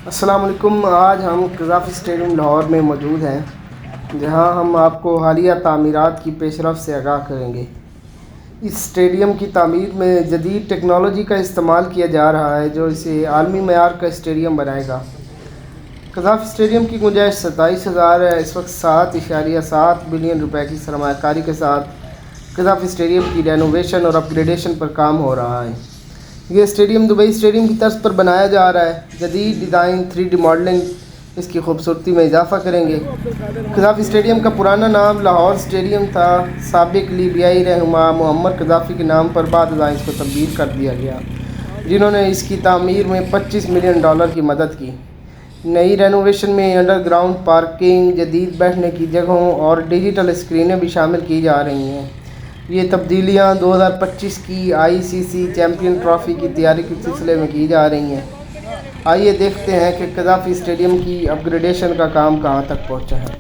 अस्सलाम वालेकुम। आज हम गद्दाफ़ी स्टेडियम लाहौर में मौजूद हैं, जहां हम आपको हालिया तामीरात की पेशरफ़ से आगाह करेंगे। इस स्टेडियम की तामीर में जदीद टेक्नोलॉजी का इस्तेमाल किया जा रहा है, जो इसे आलमी मयार का स्टेडियम बनाएगा। गद्दाफ़ी स्टेडियम की गुंजाइश 27,000 है। इस वक्त 7.7 बिलियन रुपए की सरमायाकारी के साथ गद्दाफ़ी स्टेडियम की रेनोवेशन और अपग्रेडेशन पर काम हो रहा है। ये स्टेडियम दुबई स्टेडियम की तर्ज पर बनाया जा रहा है। जदीद डिज़ाइन 3D मॉडलिंग इसकी खूबसूरती में इजाफा करेंगे। गद्दाफ़ी स्टेडियम का पुराना नाम लाहौर स्टेडियम था। साबिक लीबियाई रहनुमा मुअम्मर गद्दाफ़ी के नाम पर बाद इसको तब्दील कर दिया गया, जिन्होंने इसकी तामीर में $25 मिलियन की मदद की। नई रेनोवेशन में अंडरग्राउंड पार्किंग, जदीद बैठने की जगहों और डिजिटल स्क्रीनें भी शामिल की जा रही हैं। ये तब्दीलियाँ 2025 की ICC चैम्पियन ट्रॉफ़ी की तैयारी के सिलसिले में की जा रही हैं। आइए देखते हैं कि गद्दाफ़ी स्टेडियम की अपग्रेडेशन का काम कहाँ तक पहुँचा है।